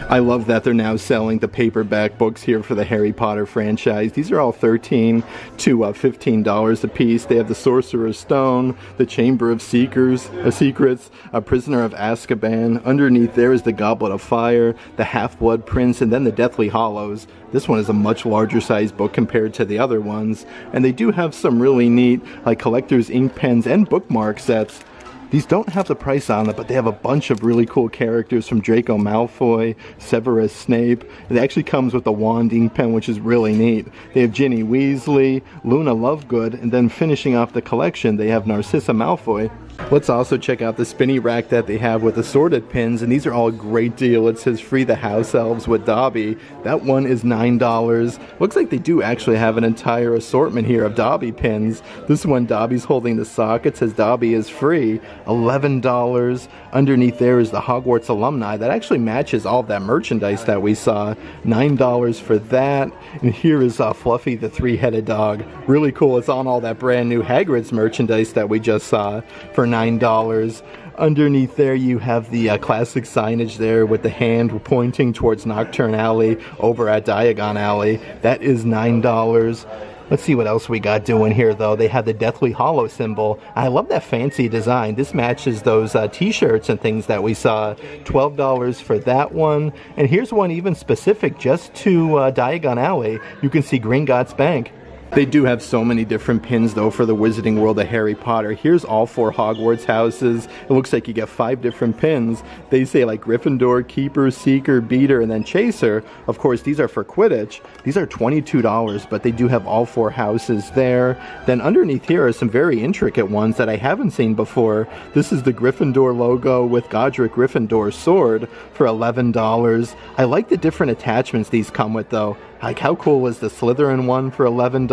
I love that they're now selling the paperback books here for the Harry Potter franchise. These are all $13 to $15 a piece. They have the Sorcerer's Stone, the Chamber of Secrets, a Prisoner of Azkaban. Underneath there is the Goblet of Fire, the Half-Blood Prince, and then the Deathly Hallows. This one is a much larger size book compared to the other ones. And they do have some really neat collector's ink pens and bookmark sets. These don't have the price on them, but they have a bunch of really cool characters from Draco Malfoy, Severus Snape. It actually comes with a wand ink pen, which is really neat. They have Ginny Weasley, Luna Lovegood, and then finishing off the collection, they have Narcissa Malfoy. Let's also check out the spinny rack that they have with assorted pins, and these are all a great deal. It says Free the House Elves with Dobby. That one is $9. Looks like they do actually have an entire assortment here of Dobby pins. This one, Dobby's holding the sock. It says Dobby is free. $11. Underneath there is the Hogwarts alumni. That actually matches all of that merchandise that we saw. $9 for that. And here is Fluffy the three-headed dog. Really cool. It's on all that brand new Hagrid's merchandise that we just saw for $9. Underneath there you have the classic signage there with the hand pointing towards Nocturne Alley over at Diagon Alley. That is $9. Let's see what else we got doing here though. They have the Deathly Hallow symbol. I love that fancy design. This matches those t-shirts and things that we saw. $12 for that one. And here's one even specific just to Diagon Alley. You can see Gringotts Bank. They do have so many different pins though for the Wizarding World of Harry Potter. Here's all 4 Hogwarts houses. It looks like you get 5 different pins. They say like Gryffindor, Keeper, Seeker, Beater, and then Chaser. Of course, these are for Quidditch. These are $22, but they do have all 4 houses there. Then underneath here are some very intricate ones that I haven't seen before. This is the Gryffindor logo with Godric Gryffindor's sword for $11. I like the different attachments these come with though. Like, how cool was the Slytherin one for $11?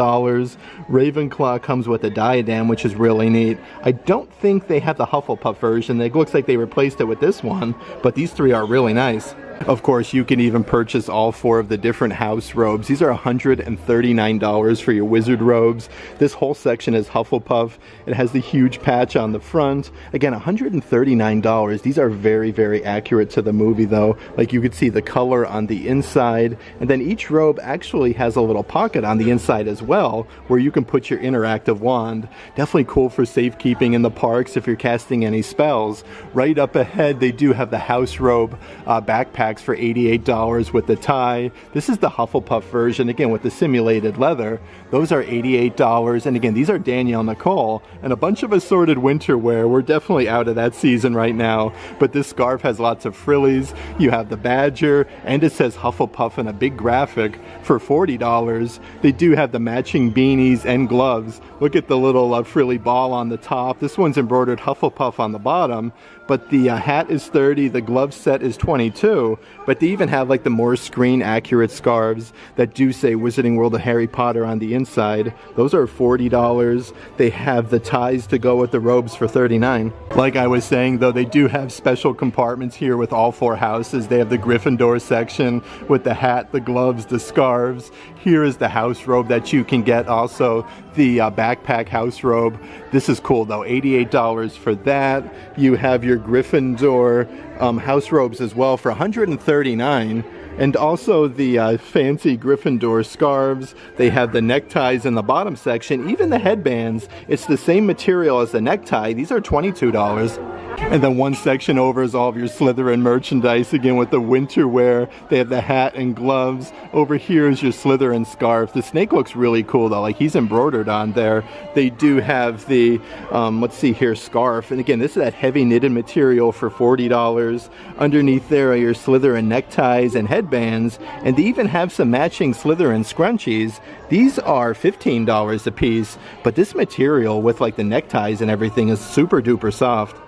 Ravenclaw comes with a diadem, which is really neat. I don't think they have the Hufflepuff version. It looks like they replaced it with this one, but these 3 are really nice. Of course, you can even purchase all 4 of the different house robes. These are $139 for your wizard robes. This whole section is Hufflepuff. It has the huge patch on the front. Again, $139. These are very, very accurate to the movie though. Like you could see the color on the inside. And then each robe actually has a little pocket on the inside as well, where you can put your interactive wand. Definitely cool for safekeeping in the parks if you're casting any spells. Right up ahead, they do have the house robe backpack for $88 with the tie. This is the Hufflepuff version, again with the simulated leather. Those are $88, and again these are Danielle Nicole, and a bunch of assorted winter wear. We're definitely out of that season right now, but this scarf has lots of frillies. You have the badger, and it says Hufflepuff in a big graphic. for $40. They do have the matching beanies and gloves. Look at the little frilly ball on the top. This one's embroidered Hufflepuff on the bottom, but the hat is $30, the glove set is $22, but they even have like the more screen accurate scarves that do say Wizarding World of Harry Potter on the inside. Those are $40. They have the ties to go with the robes for $39. Like I was saying though, they do have special compartments here with all 4 houses. They have the Gryffindor section with the hat, the gloves, the scarves. Here is the house robe that you can get, also the backpack house robe. This is cool though, $88 for that. You have your Gryffindor house robes as well for $139. And also the fancy Gryffindor scarves. They have the neckties in the bottom section, even the headbands. It's the same material as the necktie. These are $22. And then one section over is all of your Slytherin merchandise, again with the winter wear. They have the hat and gloves. Over here is your Slytherin scarf. The snake looks really cool though, like he's embroidered on there. They do have the, let's see here, scarf. And again, this is that heavy knitted material for $40. Underneath there are your Slytherin neckties and headbands. And they even have some matching Slytherin scrunchies. These are $15 a piece, but this material with like the neckties and everything is super duper soft.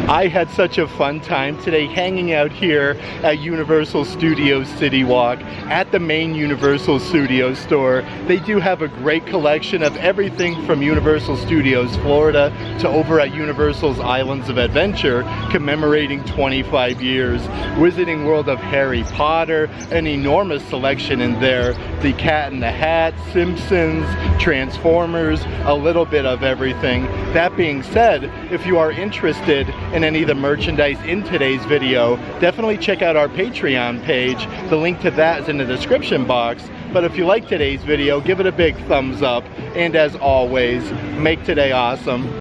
I had such a fun time today hanging out here at Universal Studios CityWalk at the main Universal Studios store. They do have a great collection of everything from Universal Studios Florida to over at Universal's Islands of Adventure, commemorating 25 years. Wizarding World of Harry Potter, an enormous selection in there. The Cat in the Hat, Simpsons, Transformers, a little bit of everything. That being said, if you are interested in any of the merchandise in today's video, definitely check out our Patreon page. The link to that is in the description box. But if you like today's video, give it a big thumbs up. And as always, make today awesome.